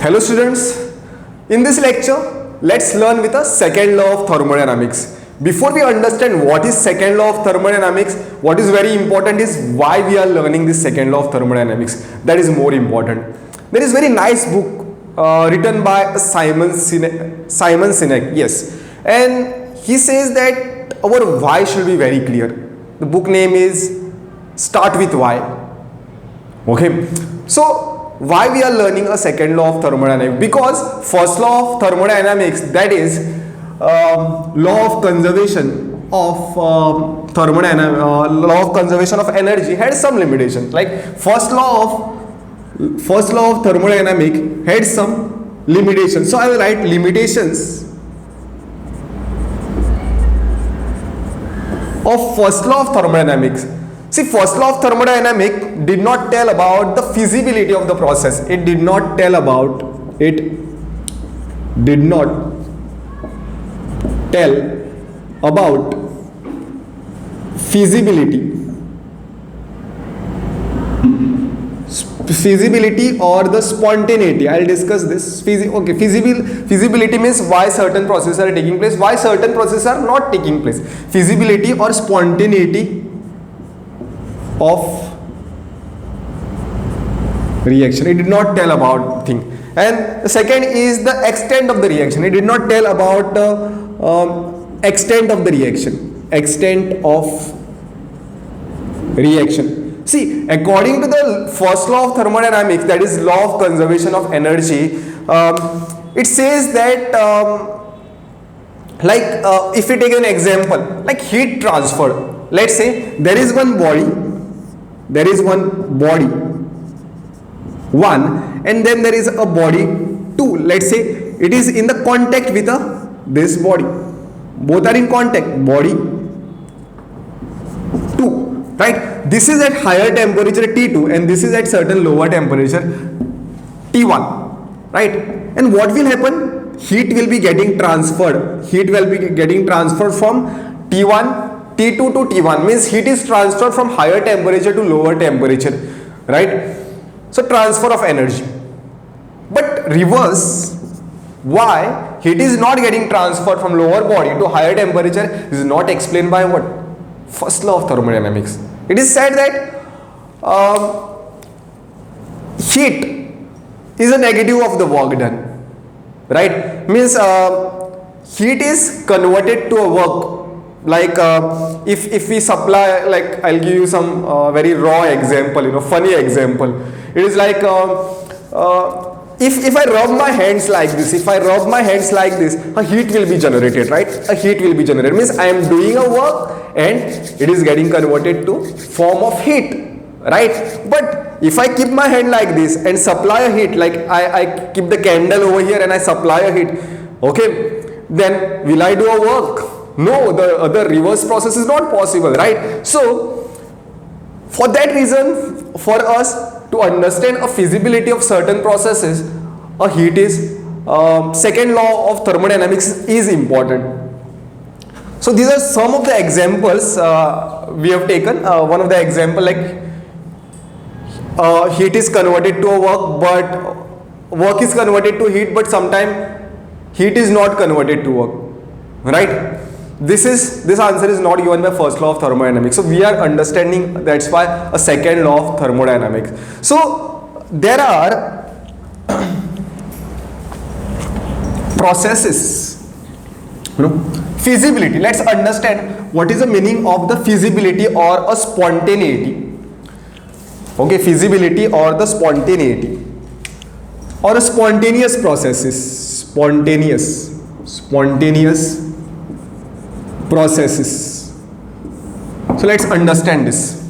Hello students, in this lecture let's learn with a second law of thermodynamics. Before we understand what is second law of thermodynamics, what is very important is why we are learning this second law of thermodynamics. That is more important. There is very nice book written by Simon Sinek, yes, and he says that our why should be very clear. The book name is Start with Why. Okay, so why we are learning a second law of thermodynamics? Because first law of thermodynamics, that is law of conservation of law of conservation of energy, had some limitations. Like first law of thermodynamics had some limitations. So I will write limitations of first law of thermodynamics. See, first law of thermodynamics did not tell about the feasibility of the process. It did not tell about feasibility or the spontaneity. I'll discuss this. Feasibility means why certain processes are taking place, why certain processes are not taking place. Feasibility or spontaneity of reaction. It did not tell about thing. And the second is the extent of the reaction. It did not tell about extent of the reaction. Extent of reaction. See, according to the first law of thermodynamics, that is law of conservation of energy, it says that if we take an example like heat transfer. Let's say there is one body, and then there is a body 2. Let's say it is in the contact with this body. Both are in contact, body 2, right? This is at higher temperature T2 and this is at certain lower temperature T1, right? And what will happen? Heat will be getting transferred. Heat will be getting transferred from T2 to T1, means heat is transferred from higher temperature to lower temperature, right? So transfer of energy. But reverse, why heat is not getting transferred from lower body to higher temperature is not explained by what? First law of thermodynamics. It is said that heat is a negative of the work done, right? Means heat is converted to a work. Like if we supply, like I'll give you some very raw example, funny example. It is like if I rub my hands like this, a heat will be generated, right? A heat will be generated, means I am doing a work and it is getting converted to form of heat, right? But if I keep my hand like this and supply a heat, like I keep the candle over here and I supply a heat, okay, then will I do a work? No, the reverse process is not possible, right? So for that reason, for us to understand a feasibility of certain processes, a heat is second law of thermodynamics is important. So these are some of the examples we have taken. One of the example, like heat is converted to a work, but work is converted to heat, but sometimes heat is not converted to work, right? This answer is not given by first law of thermodynamics. So we are understanding, that's why a second law of thermodynamics. So there are processes, feasibility. Let's understand what is the meaning of the feasibility or a spontaneity. Okay, feasibility or the spontaneity or a spontaneous processes, spontaneous processes. So let's understand this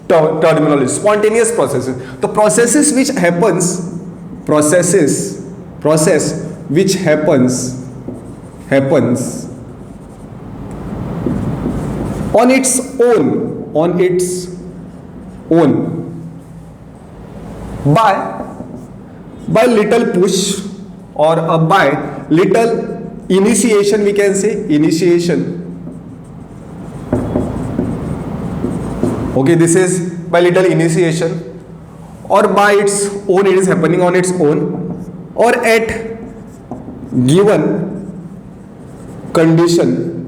terminology. Spontaneous processes, the process which happens on its own by little push or by little initiation, we can say initiation. Okay, this is by little initiation or by its own, it is happening on its own. or at given condition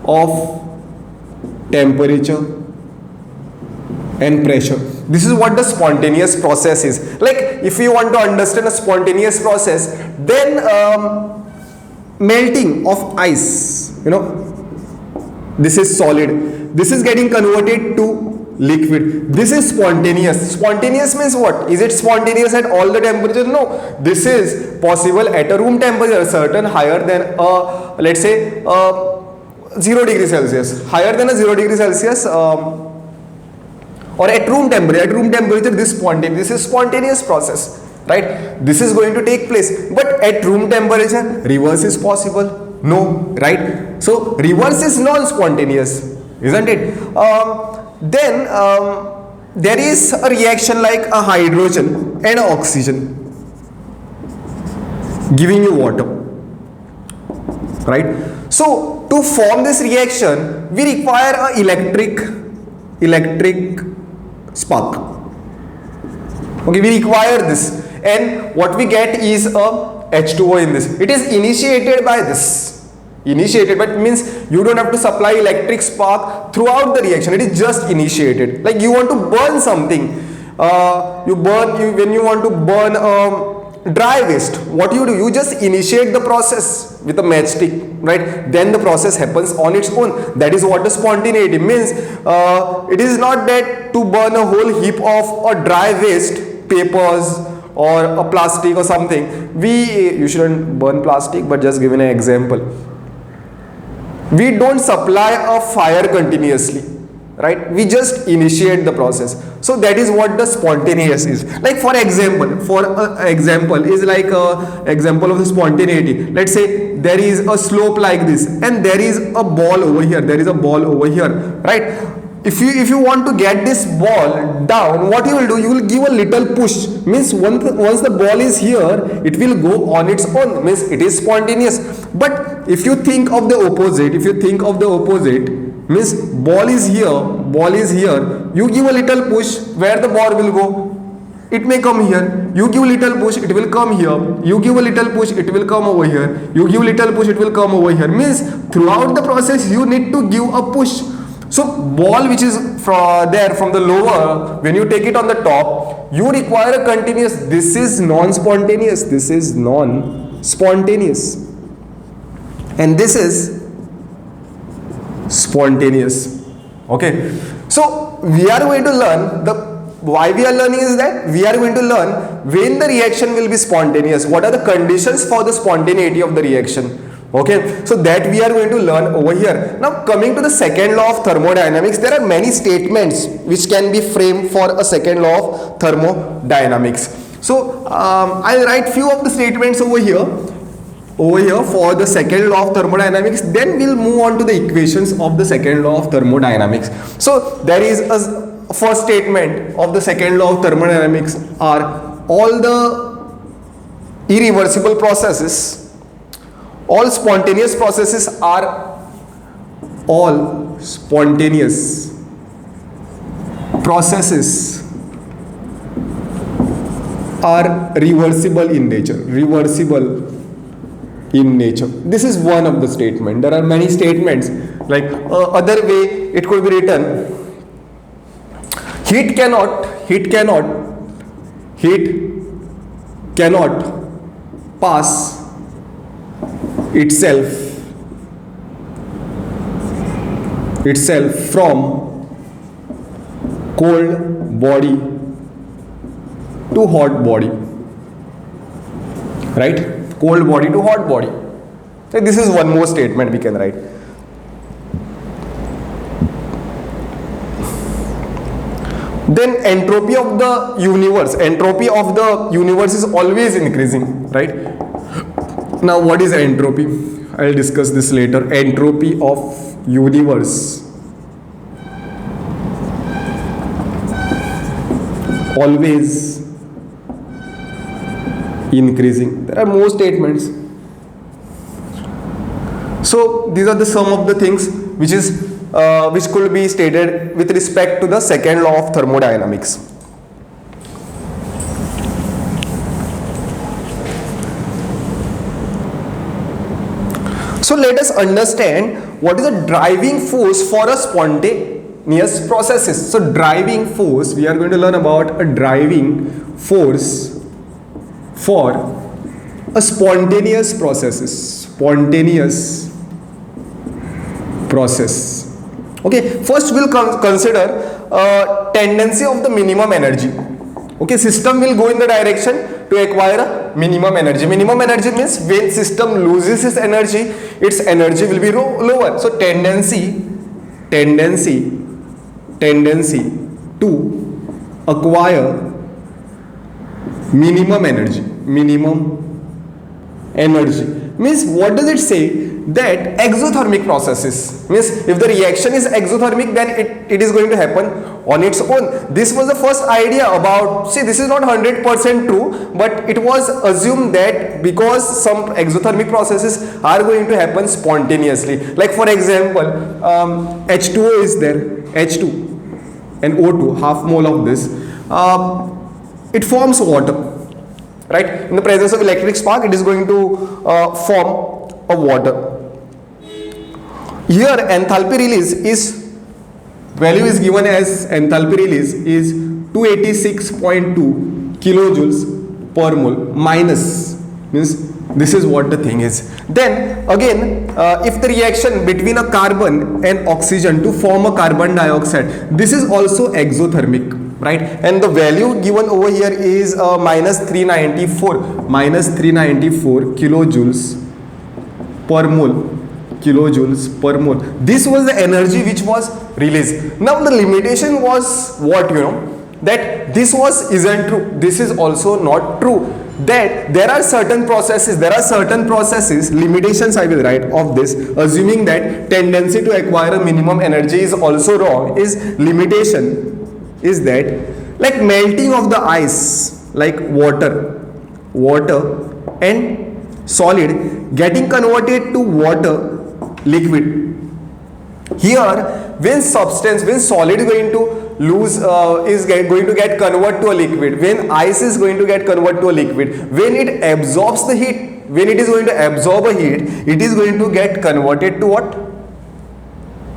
of temperature and pressure. This is what the spontaneous process is. Like if you want to understand a spontaneous process, then melting of ice, you know, this is solid, this is getting converted to liquid, this is spontaneous. Spontaneous means what? Is it spontaneous at all the temperatures? No, this is possible at a room temperature certain higher than let's say 0 degree Celsius, higher than a 0 degree Celsius, or at room temperature. At room temperature, this is spontaneous process, right? This is going to take place. But at room temperature, reverse is possible? No, right? So reverse is non-spontaneous, isn't it? Then there is a reaction like a hydrogen and oxygen giving you water, right? So to form this reaction, we require a electric spark. Okay, we require this, and what we get is a H2O in this. It is initiated by this. Initiated, but means you don't have to supply electric spark throughout the reaction. It is just initiated. Like you want to burn something, when you want to burn dry waste, what do? You just initiate the process with a matchstick, right? Then the process happens on its own. That is what the spontaneity means. It is not that to burn a whole heap of a dry waste, papers or a plastic or something. You shouldn't burn plastic, but just giving an example. We don't supply a fire continuously, right? We just initiate the process. So that is what the spontaneous is. Like for example is like a example of the spontaneity. Let's say there is a slope like this, and there is a ball over here. There is a ball over here, right? If you want to get this ball down, what you will do? You will give a little push. Means once the ball is here, it will go on its own. Means it is spontaneous. But if you think of the opposite, means ball is here, you give a little push, where the ball will go? It may come here. You give a little push, it will come here. You give a little push, it will come over here. You give a little push, it will come over here. Means throughout the process you need to give a push. So ball which is from the lower, when you take it on the top, you require a continuous. This is non-spontaneous. And this is spontaneous. Okay, so we are going to learn why we are learning is that we are going to learn when the reaction will be spontaneous, what are the conditions for the spontaneity of the reaction. Okay, so that we are going to learn over here. Now coming to the second law of thermodynamics, there are many statements which can be framed for a second law of thermodynamics. So I'll write few of the statements over here for the second law of thermodynamics. Then we'll move on to the equations of the second law of thermodynamics. So there is a first statement of the second law of thermodynamics are all the irreversible processes, all spontaneous processes are reversible in nature. This is one of the statement. There are many statements. Like other way it could be written, heat cannot pass itself from cold body to hot body, right? Cold body to hot body. So this is one more statement we can write. Then entropy of the universe is always increasing, right? Now what is entropy? I'll discuss this later. Entropy of universe always increasing. There are more statements. So these are the sum of the things which could be stated with respect to the second law of thermodynamics. So let us understand what is the driving force for a spontaneous processes. So driving force, we are going to learn about a driving force for a spontaneous processes. Spontaneous process. Okay, first we'll consider tendency of the minimum energy. Okay, system will go in the direction to acquire a minimum energy. Minimum energy means when system loses its energy will be lower. So tendency to acquire minimum energy means, what does it say? That exothermic processes means if the reaction is exothermic, then it is going to happen on its own. This was the first idea about, see, this is not 100% true, but it was assumed that because some exothermic processes are going to happen spontaneously. Like for example, H2O is there, H2 and O2, half mole of this, it forms water, right? In the presence of electric spark, it is going to form a water. Here enthalpy release is, value is given as enthalpy release is 286.2 kilojoules per mole, minus means this is what the thing is. Then again, if the reaction between a carbon and oxygen to form a carbon dioxide, this is also exothermic, right? And the value given over here is minus 394 kilojoules per mole. This was the energy which was released. Now the limitation was what, that this isn't true. This is also not true. That there are certain processes, limitations I will write of this, assuming that tendency to acquire a minimum energy is also wrong. Is limitation is that, like melting of the ice, like water and solid getting converted to water liquid. Here when solid is going to lose, is going to get converted to a liquid, when ice is going to get converted to a liquid, when it absorbs the heat, when it is going to absorb a heat, it is going to get converted to what?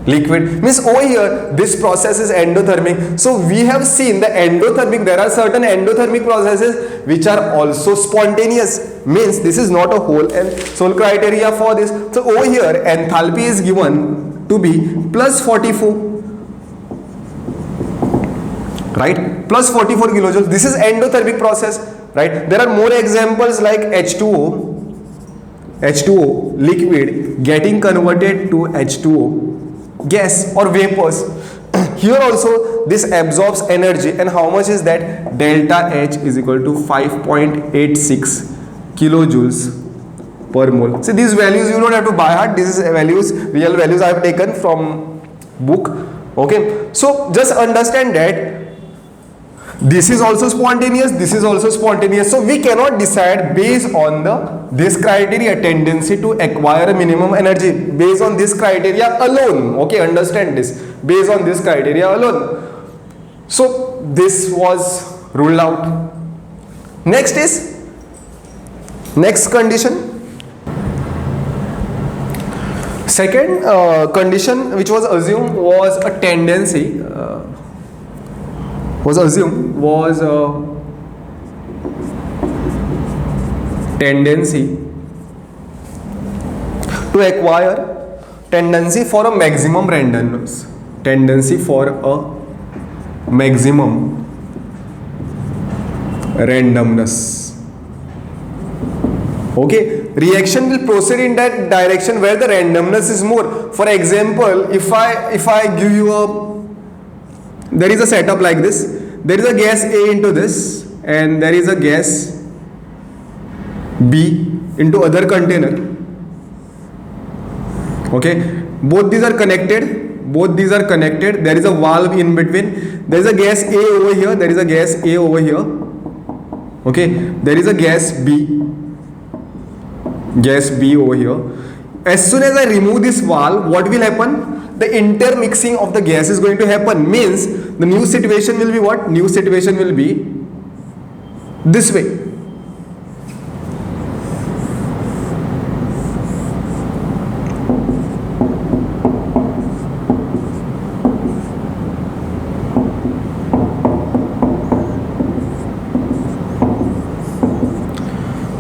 Liquid. Means over here this process is endothermic. So we have seen the endothermic, there are certain endothermic processes which are also spontaneous. Means this is not a whole and sole criteria for this. So over here enthalpy is given to be plus 44, right? Plus 44 kilojoules. This is endothermic process, right? There are more examples like H2O liquid getting converted to H2O gas or vapors. Here also this absorbs energy, and how much is that? Delta H is equal to 5.86 kilojoules per mole. See, these values you don't have to by heart. This is real values I have taken from book. Okay, so just understand that this is also spontaneous, this is also spontaneous. So we cannot decide based on this criteria, tendency to acquire a minimum energy, based on this criteria alone. Okay, understand this, based on this criteria alone. So this was ruled out. Next condition. Second condition which was assumed was a tendency tendency to acquire, tendency for a maximum randomness, Okay, reaction will proceed in that direction where the randomness is more. For example, if I give you there is a setup like this. There is a gas A into this, and there is a gas B into other container. Okay, both these are connected. There is a valve in between. There is a gas A over here. There is a gas A over here. Okay, there is a gas B over here. As soon as I remove this valve, what will happen? The intermixing of the gas is going to happen. Means the new situation will be what? New situation will be this way.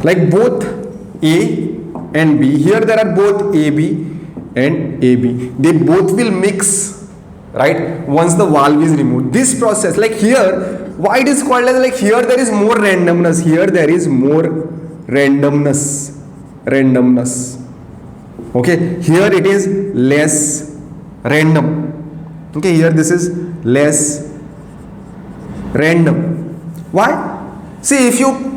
like both A and B. Here there are both AB and AB. They both will mix, right, once the valve is removed. This process, like here, why it is called as, like here there is more randomness. Here there is more randomness. Okay, here it is less random. Okay, here this is less random. Why? See, if you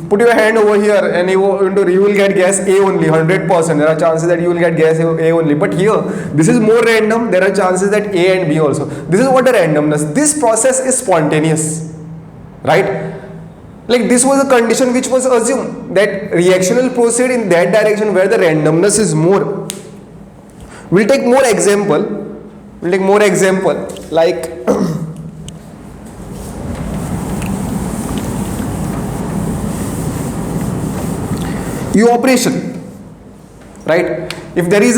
put your hand over here and you will get gas A only, 100%. There are chances that you will get gas A only. But here, this is more random. There are chances that A and B also. This is what the randomness. This process is spontaneous, right? Like this was a condition which was assumed, that reaction will proceed in that direction where the randomness is more. We'll take more example. Like evaporation, right? If there is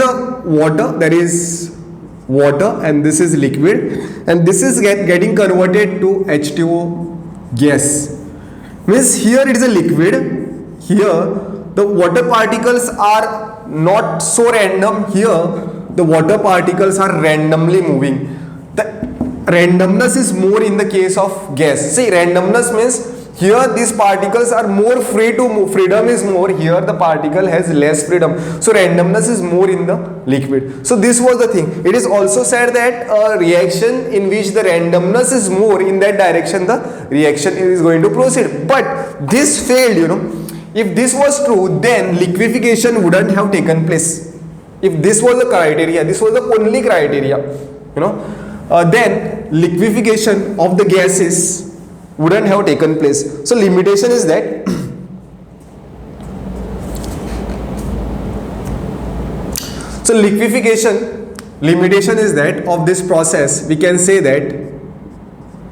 water and this is liquid and this is getting converted to H2O gas, means here it is a liquid, here the water particles are not so random, here the water particles are randomly moving. The randomness is more in the case of gas. See, randomness means here these particles are more free to move, freedom is more, here the particle has less freedom. So randomness is more in the liquid. So this was the thing. It is also said that a reaction in which the randomness is more, in that direction the reaction is going to proceed. But this failed, you know. If this was true, then liquefaction wouldn't have taken place. If this was the criteria, this was the only criteria, you know, then liquefaction of the gases wouldn't have taken place. So limitation is that so liquefaction, limitation is that of this process, we can say that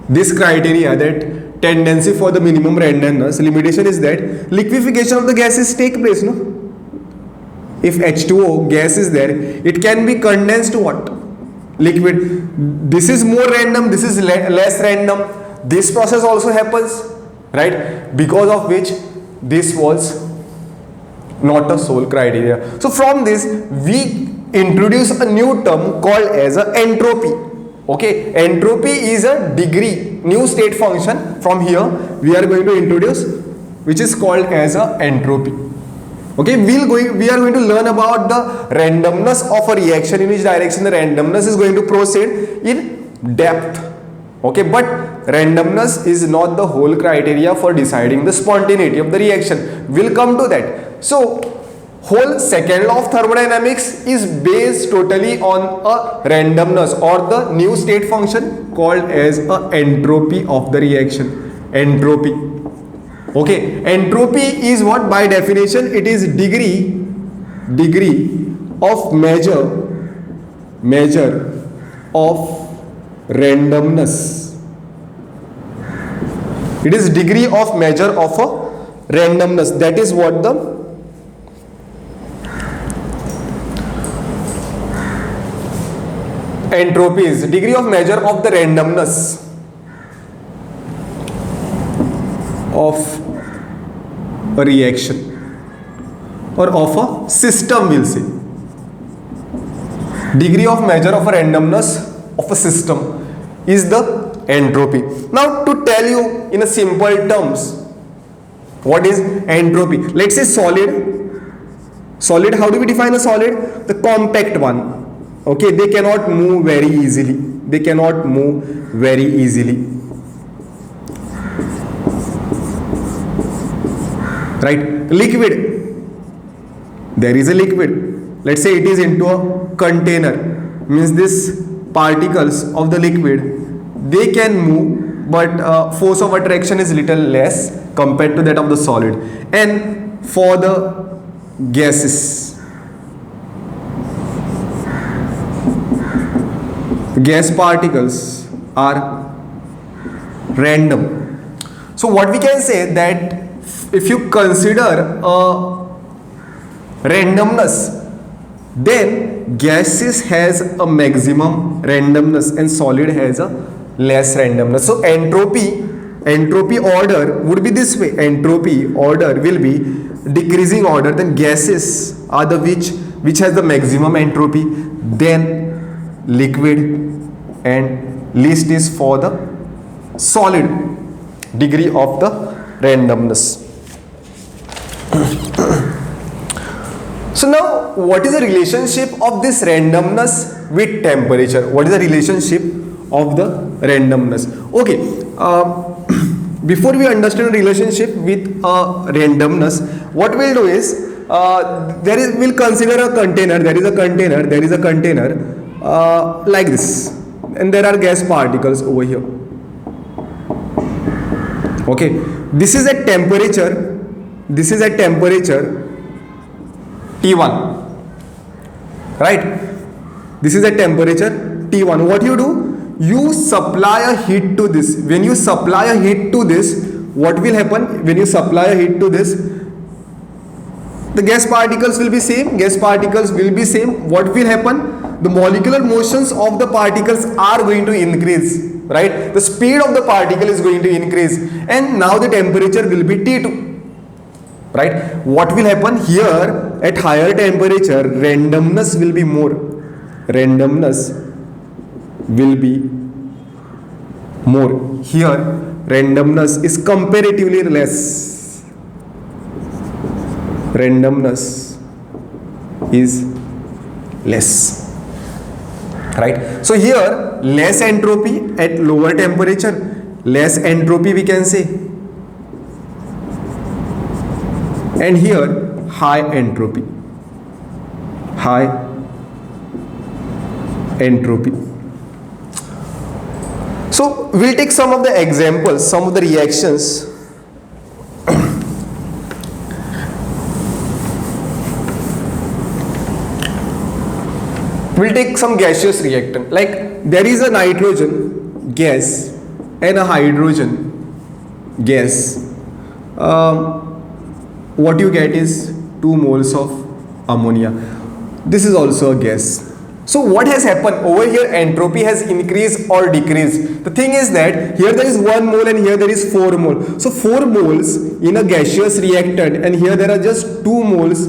this criteria, that tendency for the minimum randomness, limitation is that liquefaction of the gases take place, no? If H2O gas is there, it can be condensed to what? Liquid. This is more random, this is less random. This process also happens, right? Because of which this was not a sole criteria. So from this we introduce a new term called as a entropy. Okay, entropy is a degree, new state function. From here we are going to introduce, which is called as a entropy. Okay, we are going to learn about the randomness of a reaction, in which direction the randomness is going to proceed in depth. Okay, but randomness is not the whole criteria for deciding the spontaneity of the reaction. We'll come to that. So whole second law of thermodynamics is based totally on a randomness or the new state function called as a entropy of the reaction. Entropy. Okay, entropy is what? By definition it is degree of measure of randomness. It is degree of measure of a randomness. That is what the entropy is. Degree of measure of the randomness of a reaction or of a system, we'll say. Degree of measure of a randomness of a system is the entropy. Now to tell you in a simple terms what is entropy, let's say solid, how do we define a solid? The compact one. Okay, they cannot move very easily, right? Liquid, there is a liquid, let's say it is into a container, means this particles of the liquid, they can move, but force of attraction is little less compared to that of the solid. And for the gases, gas particles are random. So what we can say, that if you consider a randomness, then gases has a maximum randomness and solid has a less randomness. So entropy entropy order would be this way. Entropy order will be decreasing order. Then gases are the which has the maximum entropy, then liquid, and least is for the solid. Degree of the randomness. So now, what is the relationship of this randomness with temperature? What is the relationship of the randomness? Okay, before we understand the relationship with randomness, what we'll do is, we'll consider a container. There is a container like this, and there are gas particles over here. Okay, this is at temperature T1, right? This is a temperature T1. What you do? You supply a heat to this. When you supply a heat to this, what will happen? When you supply a heat to this, the gas particles will be same. What will happen? The molecular motions of the particles are going to increase, right? The speed of the particle is going to increase, and now the temperature will be T2. Right? What will happen here at higher temperature? Randomness will be more. Here, randomness is comparatively less. Right? So here, less entropy at lower temperature. Less entropy we can say. And here, high entropy. So we'll take some of the examples, some of the reactions. We'll take some gaseous reactant. Like there is a nitrogen gas and a hydrogen gas. What you get is 2 moles of ammonia. This is also a gas. So what has happened over here? Entropy has increased or decreased. The thing is that here there is 1 mole and here there is 4 moles. So 4 moles in a gaseous reactant, and here there are just 2 moles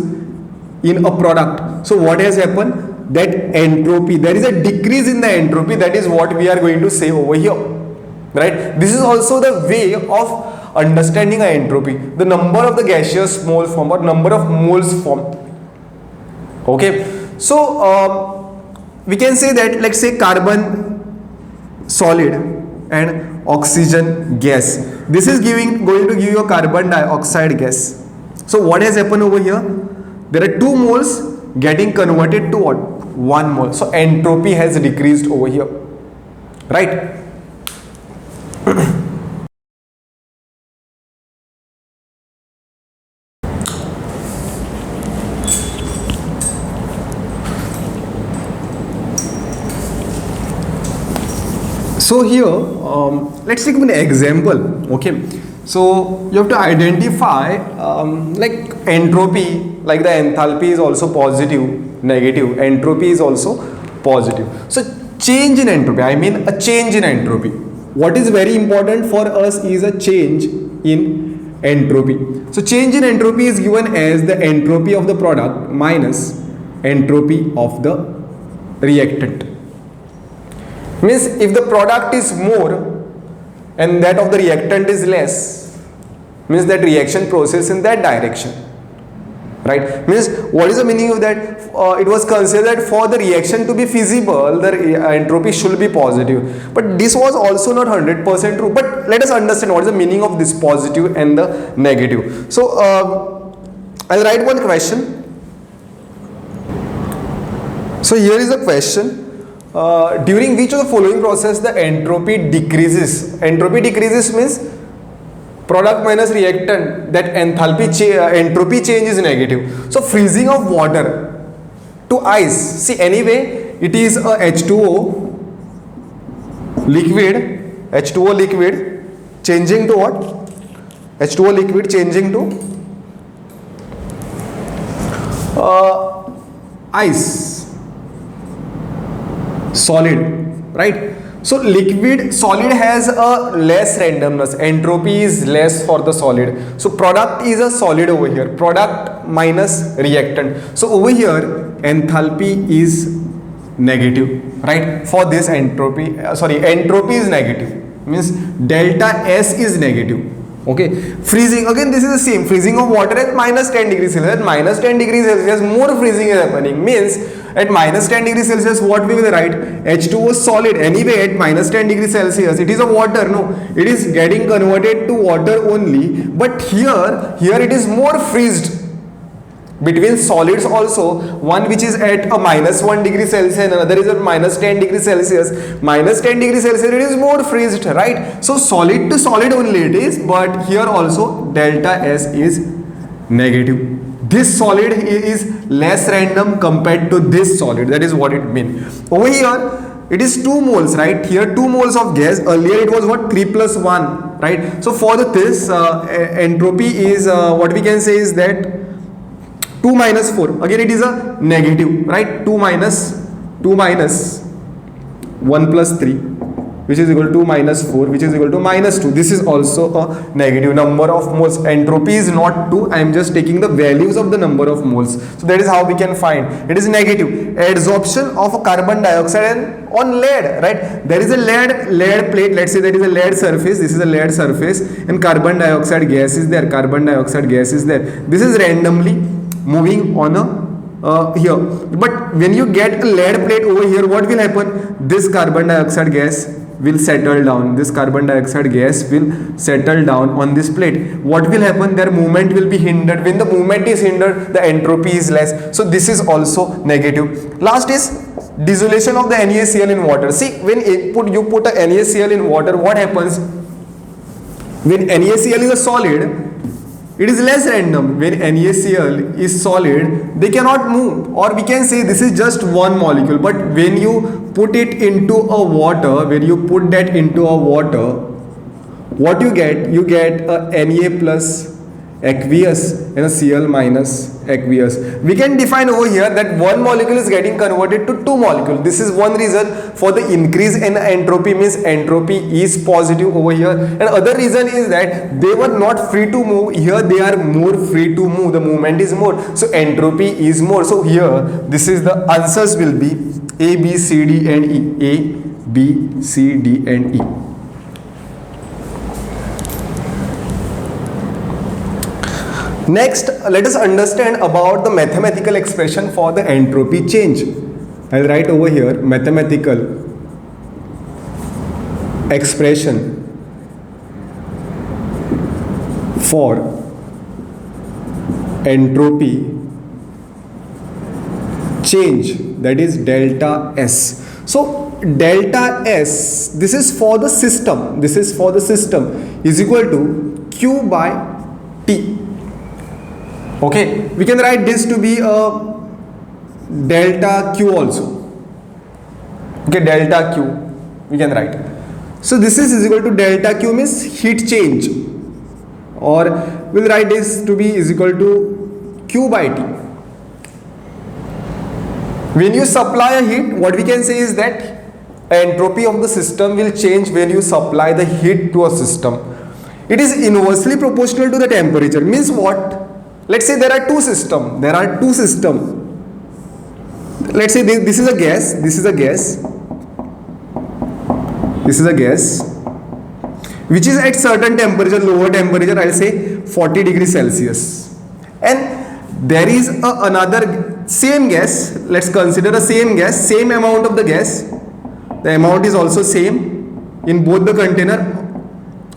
in a product. So what has happened? That entropy, there is a decrease in the entropy. That is what we are going to say over here, right? This is also the way of understanding entropy, the number of the gaseous mole form or number of moles formed. Okay, so we can say that, let's say carbon solid and oxygen gas. This is going to give you a carbon dioxide gas. So what has happened over here? There are 2 moles getting converted to what? 1 mole. So entropy has decreased over here, right? So here, let's take an example. Okay, so you have to identify like entropy, like the enthalpy is also positive, negative. Entropy is also positive. So change in entropy, I mean a change in entropy. What is very important for us is a change in entropy. So change in entropy is given as the entropy of the product minus entropy of the reactant. Means if the product is more and that of the reactant is less, means that reaction process in that direction, right? Means what is the meaning of that? It was considered for the reaction to be feasible, the entropy should be positive, but this was also not 100% true. But let us understand what is the meaning of this positive and the negative. So I'll write one question. So here is a question. During which of the following process the entropy decreases? Entropy decreases means product minus reactant, that entropy change is negative. So freezing of water to ice. See, anyway it is a H2O liquid changing to what? H2O liquid changing to ice, solid, right? So liquid solid has a less randomness, entropy is less for the solid. So product is a solid over here, product minus reactant. So over here enthalpy is negative, right? For this entropy, entropy is negative, means delta S is negative. Okay, freezing, again this is the same, freezing of water at minus 10 degrees Celsius. At minus 10 degrees Celsius more freezing is happening, means at minus 10 degrees Celsius what we will write? H2O solid. Anyway at minus 10 degrees Celsius it is a water, no, it is getting converted to water only, but here it is more freezed. Between solids also, one which is at a minus 1 degree Celsius and another is at minus 10 degrees Celsius. Minus 10 degrees Celsius it is more freezed, right? So solid to solid only it is, but here also delta S is negative. This solid is less random compared to this solid, that is what it means. Over here it is 2 moles, right? Here 2 moles of gas, earlier it was what, 3 plus 1, right? So for this entropy is what we can say is that 2 minus 4, again it is a negative, right? 2 minus 1 plus 3, which is equal to minus 4, which is equal to minus 2. This is also a negative. Number of moles, entropy is not 2, I am just taking the values of the number of moles. So that is how we can find it is negative. Adsorption of carbon dioxide on lead, right? There is a lead plate, let's say there is a lead surface, this is a lead surface and carbon dioxide gas is there, this is randomly moving on a here, but when you get a lead plate over here, what will happen? This carbon dioxide gas will settle down, on this plate. What will happen? Their movement will be hindered. When the movement is hindered, the entropy is less, so this is also negative. Last is dissolution of the NaCl in water. See, when you put a NaCl in water, what happens? When NaCl is a solid, it is less random. When NaCl is solid, they cannot move, or we can say this is just one molecule. But when you put it into a water, what you get? You get a Na plus aqueous and a Cl minus aqueous. We can define over here that one molecule is getting converted to two molecules. This is one reason for the increase in entropy, means entropy is positive over here. And other reason is that they were not free to move. Here they are more free to move. The movement is more, so entropy is more. So here this is the answers will be A, B, C, D and E. A, B, C, D and E. Next, let us understand about the mathematical expression for the entropy change. I'll write over here mathematical expression for entropy change, that is delta S. So delta S, this is for the system, is equal to Q by T. Okay, we can write this to be a delta Q also. Okay, delta Q we can write. So this is equal to delta Q means heat change, or we'll write this to be is equal to Q by T. When you supply a heat, what we can say is that entropy of the system will change when you supply the heat to a system. It is inversely proportional to the temperature. Means what? Let's say there are two systems. Let's say this is a gas, which is at certain temperature, lower temperature, I'll say 40 degrees Celsius. And there is another same gas. Let's consider the same gas, same amount of the gas. The amount is also same in both the container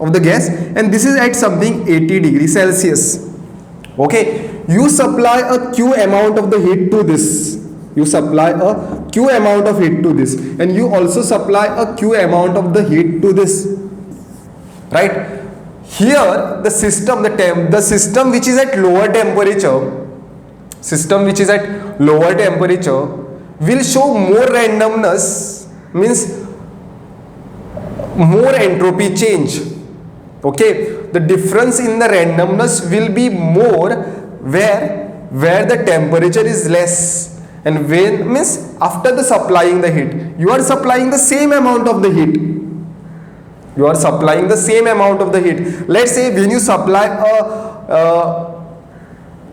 of the gas, and this is at something 80 degrees Celsius. Okay, you supply a Q amount of the heat to this. And you also supply a Q amount of the heat to this. Right? Here the system, the system which is at lower temperature, will show more randomness, means more entropy change. Okay, the difference in the randomness will be more where the temperature is less. And when means after the supplying the heat, you are supplying the same amount of the heat. You are supplying the same amount of the heat. Let's say when you supply a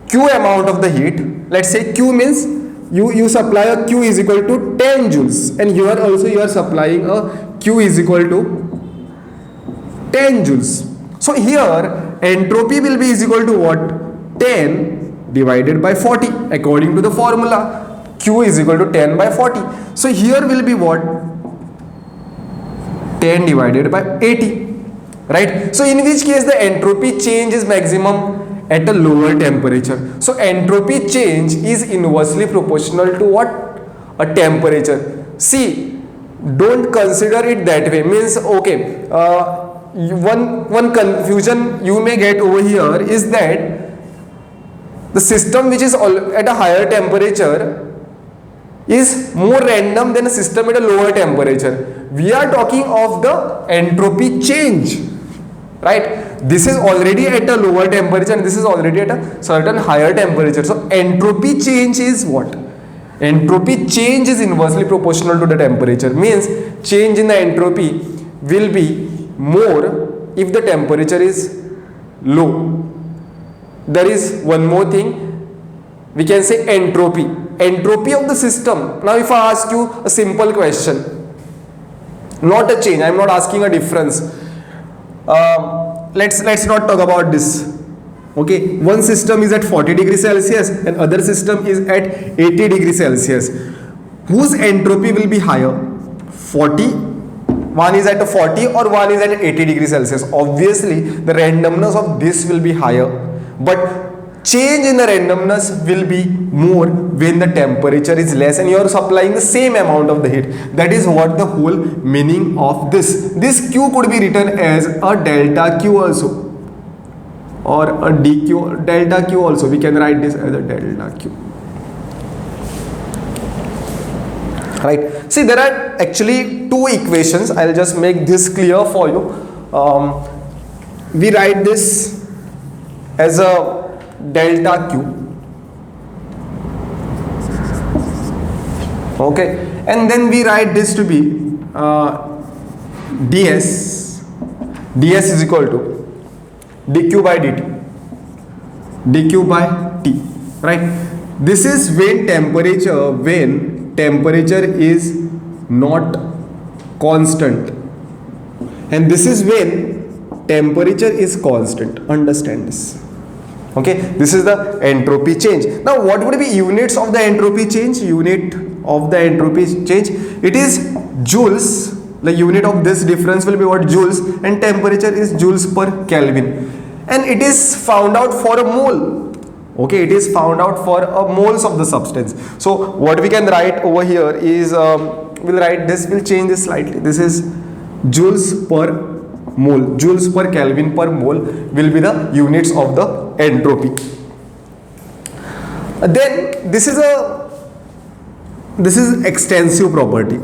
Q amount of the heat, let's say Q means you supply a Q is equal to 10 joules, and here also you are supplying a Q is equal to 10 joules. So here entropy will be is equal to what? 10 divided by 40 according to the formula. Q is equal to 10 by 40. So here will be what? 10 divided by 80, right? So in which case the entropy change is maximum at a lower temperature. So entropy change is inversely proportional to what? A temperature. See, don't consider it that way. Means okay, one confusion you may get over here is that the system which is at a higher temperature is more random than a system at a lower temperature. We are talking of the entropy change, right? This is already at a lower temperature and this is already at a certain higher temperature. So entropy change is what? Entropy change is inversely proportional to the temperature. Means change in the entropy will be more if the temperature is low. There is one more thing, we can say entropy of the system. Now if I ask you a simple question, not a change, I am not asking a difference, let's not talk about this. Okay, one system is at 40 degrees Celsius and other system is at 80 degrees Celsius. Whose entropy will be higher? 40, one is at 40 or one is at 80 degrees Celsius. Obviously the randomness of this will be higher, but change in the randomness will be more when the temperature is less and you are supplying the same amount of the heat. That is what the whole meaning of this. This Q could be written as a delta Q also, or a dq, delta Q also. We can write this as a delta Q. Right. See, there are actually two equations. I'll just make this clear for you. We write this as a delta Q. Okay, and then we write this to be ds is equal to dq by dt, dq by t, right? This is when temperature is not constant, and this is when temperature is constant. Understand this. Okay, this is the entropy change. Now what would be units of the entropy change? Unit of the entropy change, it is joules. The unit of this difference will be what? Joules, and temperature is joules per Kelvin, and it is found out for a mole. Okay, it is found out for a moles of the substance. So what we can write over here is we'll write this, we'll change this slightly. This is joules per mole, joules per Kelvin per mole will be the units of the entropy. Then this is extensive property.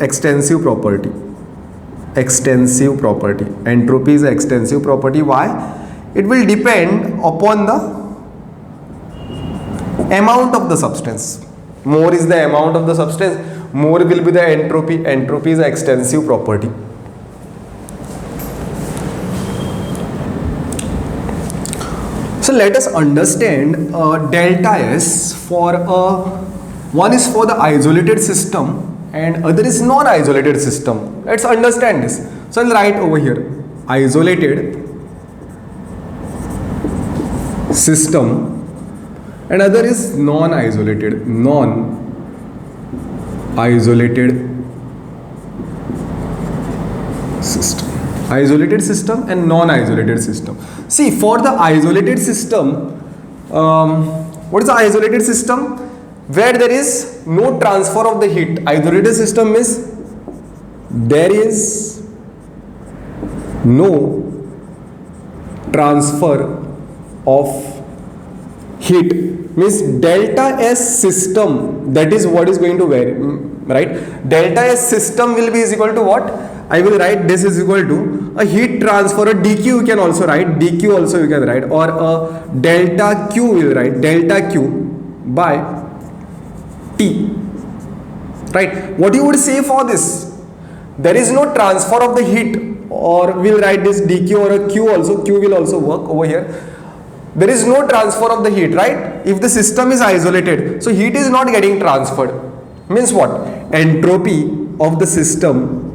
Entropy is an extensive property. Why? It will depend upon the amount of the substance. More is the amount of the substance, more will be the entropy. Entropy is an extensive property. So let us understand delta S for one is for the isolated system and other is non-isolated system. Let's understand this. So I'll write over here isolated system and other is non-isolated system. Isolated system and non-isolated system. See, for the isolated system, what is the isolated system? Where there is no transfer of the heat. Isolated system is there is no transfer of heat. Means delta S system, that is what is going to vary, right? Delta S system will be is equal to what? I will write this is equal to a heat transfer, a dq you can also write, dq also you can write, or a delta Q will write delta Q by T. right? What you would say for this? There is no transfer of the heat, or we'll write this dq or a q also. Q will also work over here. There is no transfer of the heat, right? If the system is isolated, so heat is not getting transferred. Means what? Entropy of the system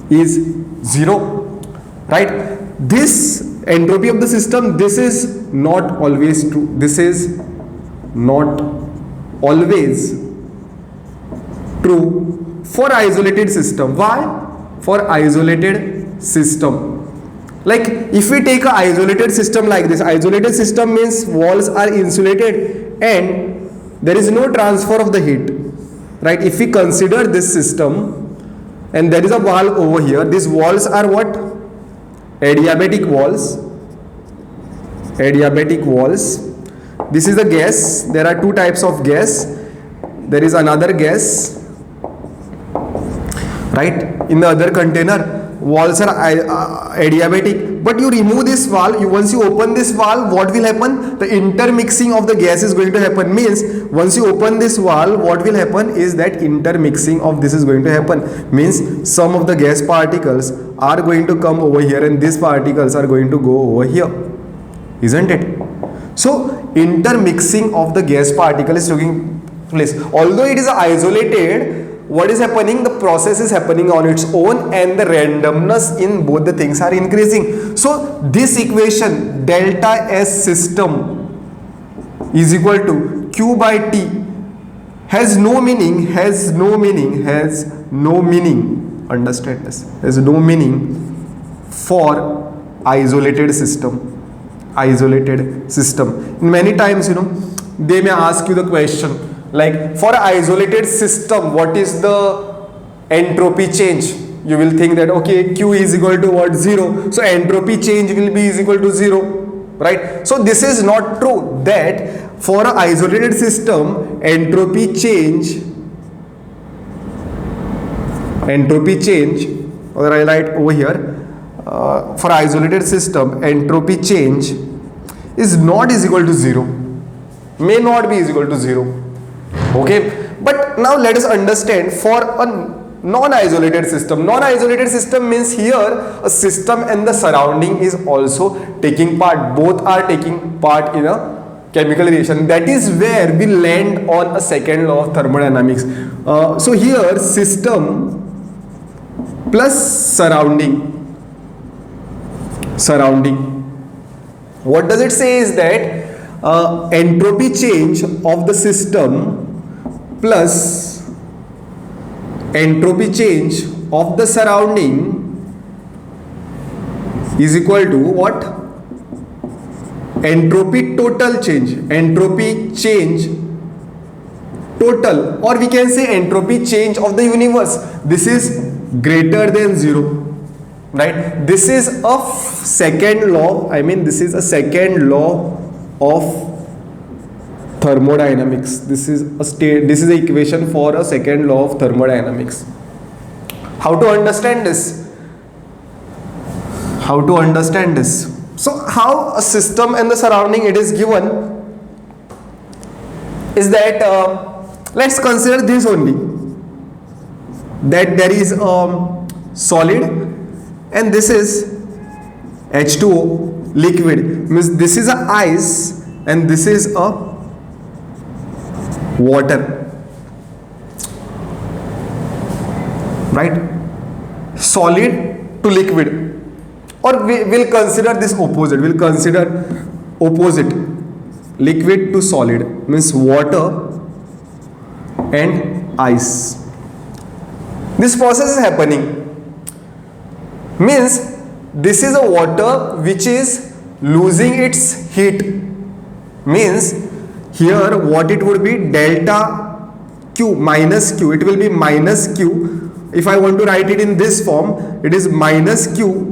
is 0, right? This entropy of the system, this is not always true. This is not always true for isolated system. Why? For isolated system. Like if we take a isolated system like this, isolated system means walls are insulated and there is no transfer of the heat, right? If we consider this system and there is a wall over here, these walls are what? Adiabatic walls. Adiabatic walls. This is the gas. There are two types of gas. There is another gas, right? In the other container, walls are adiabatic, but you remove this wall, once you open this wall, what will happen? The intermixing of the gas is going to happen. Means once you open this wall, what will happen is that intermixing of this is going to happen. Means some of the gas particles are going to come over here and these particles are going to go over here, isn't it? So intermixing of the gas particle is taking place. Although it is isolated, what is happening? The process is happening on its own and the randomness in both the things are increasing. So this equation delta S system is equal to Q by T has no meaning, understand this, has no meaning for isolated system. Many times, they may ask you the question, like for isolated system, what is the entropy change? You will think that okay, Q is equal to what? 0. So entropy change will be is equal to 0, right? So this is not true, that for an isolated system, entropy change, or I write over here, for isolated system, entropy change is not is equal to 0, may not be is equal to 0. Okay, but now let us understand for a non-isolated system. Non-isolated system means here a system and the surrounding is also taking part. Both are taking part in a chemical reaction. That is where we land on a second law of thermodynamics. So here system plus surrounding. What does it say is that entropy change of the system plus entropy change of the surrounding is equal to what? Entropy total change. Entropy change total, or we can say entropy change of the universe. This is greater than 0, right? This is a second law. This is a second law of thermodynamics. This is the equation for a second law of thermodynamics. How to understand this? So how a system and the surrounding it is given is that let's consider this only, that there is a solid and this is H2O liquid. Means this is a ice and this is a water, right? Solid to liquid, or we will consider this opposite. We'll consider opposite, liquid to solid, means water and ice. This process is happening, means this is a water which is losing its heat. Means here what it would be? Delta Q minus Q. It will be minus Q. If I want to write it in this form, it is minus Q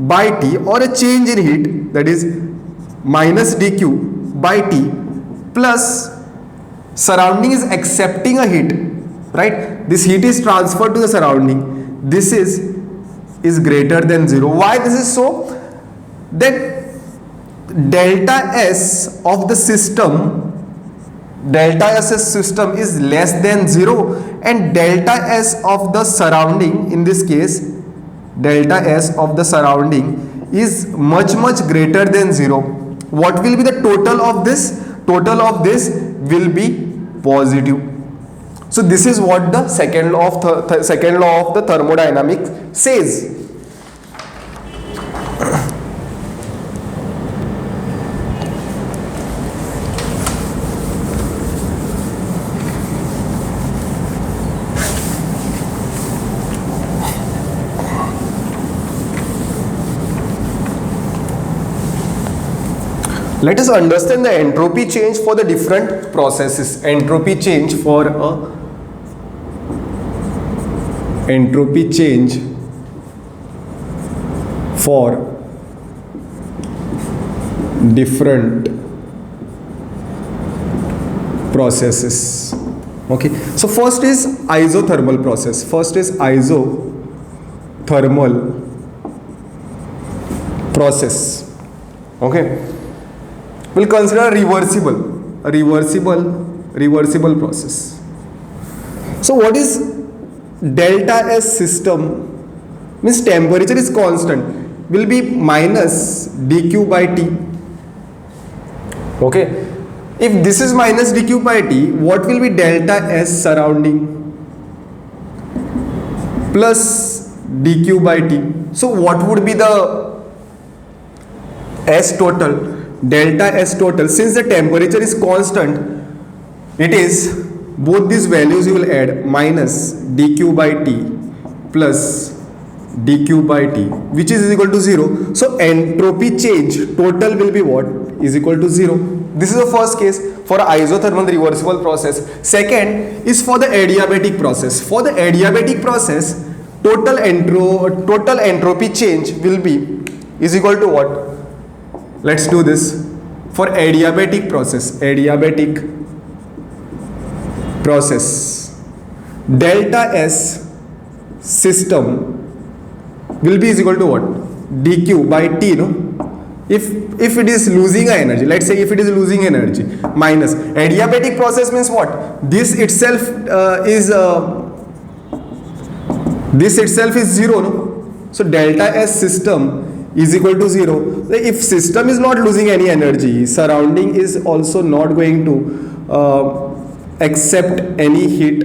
by T, or a change in heat, that is minus dQ by T, plus surrounding is accepting a heat, right? This heat is transferred to the surrounding. This is greater than 0. Why this is so? That delta S of the system delta S system is less than 0 and delta S of the surrounding, in this case delta S of the surrounding is much greater than 0, what will be the total of this? Total of this will be positive. So this is what the second law of second law of the thermodynamics says. Let us understand the entropy change for the different processes. Entropy change for different processes. Okay, so first is isothermal process. First is isothermal process. Okay, we'll consider reversible process. So what is delta S system? Means temperature is constant, will be minus dq by t. Okay, if this is minus dq by t, what will be delta S surrounding? Plus dq by t. So what would be the S total? Delta S total, since the temperature is constant, it is both these values you will add, minus dq by t plus dq by t, which is equal to 0. So entropy change total will be what? Is equal to 0. This is the first case for isothermal reversible process. Second is for the adiabatic process. For the adiabatic process, total entropy change will be is equal to what? Let's do this. For adiabatic process, delta S system will be is equal to what? dq by t, no? If it is losing energy, let's say if it is losing energy, minus adiabatic process means what? This itself is 0, no? So delta S system is equal to 0. If system is not losing any energy, surrounding is also not going to accept any heat,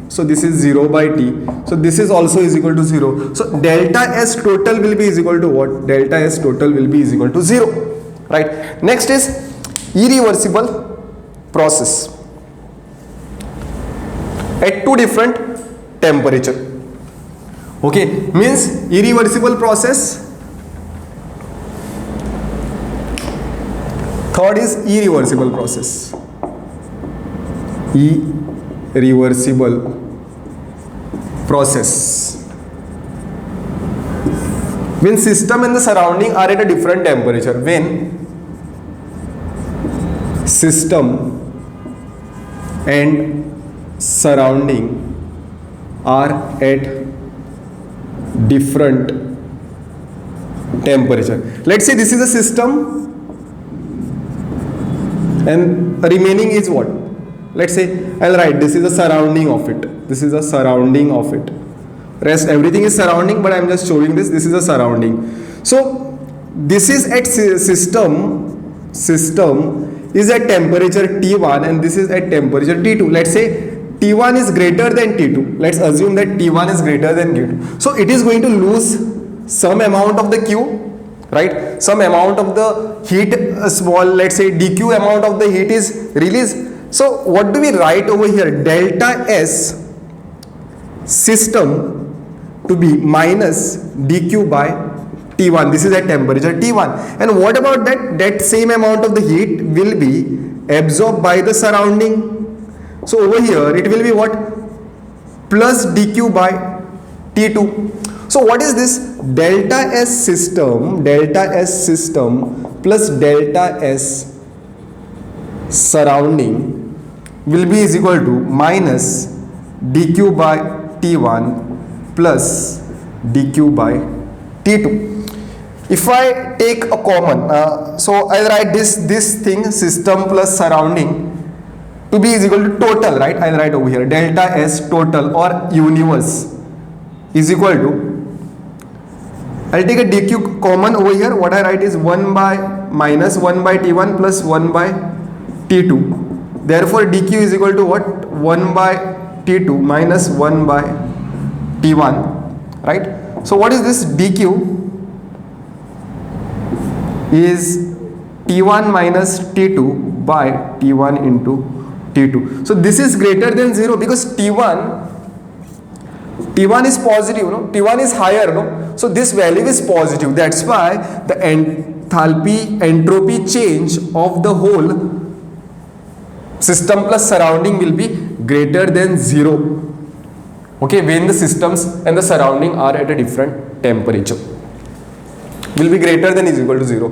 so this is 0 by t. So this is also is equal to 0. So delta S total will be is equal to what? Delta S total will be is equal to 0, right? Next is irreversible process at two different temperature. Okay, means irreversible process. Third is irreversible process. Irreversible process. When system and the surrounding are at a different temperature. When system and surrounding are at different temperature. Let's say this is a system and remaining is what? Let's say I'll write this is the surrounding of it. This is the surrounding of it. Rest everything is surrounding, but I'm just showing this. This is a surrounding. So this is at system is at temperature T1 and this is at temperature T2. Let's say T1 is greater than T2. Let's assume that T1 is greater than T2. So it is going to lose some amount of the Q, right? Some amount of the heat, small, let's say dq amount of the heat is released. So what do we write over here? Delta S system to be minus dq by T1. This is at temperature T1. And what about that? That same amount of the heat will be absorbed by the surrounding. So over here it will be what? Plus dq by T2. So what is this? Delta S system plus delta S surrounding will be is equal to minus dq by T1 plus dq by T2. If I take a common, so I'll write this thing system plus surrounding. To to B is equal to total, right? I'll write over here delta S total or universe is equal to, I'll take a dq common over here. What I write is 1 by minus 1 by T1 plus 1 by T2. Therefore dq is equal to what? 1 by T2 minus 1 by T1, right? So what is this? dq is T1 minus T2 by T1 into T2. So this is greater than 0 because T1 is positive, no? T1 is higher, no? So this value is positive. That's why the entropy change of the whole system plus surrounding will be greater than 0. Okay, when the systems and the surrounding are at a different temperature, will be greater than is equal to 0.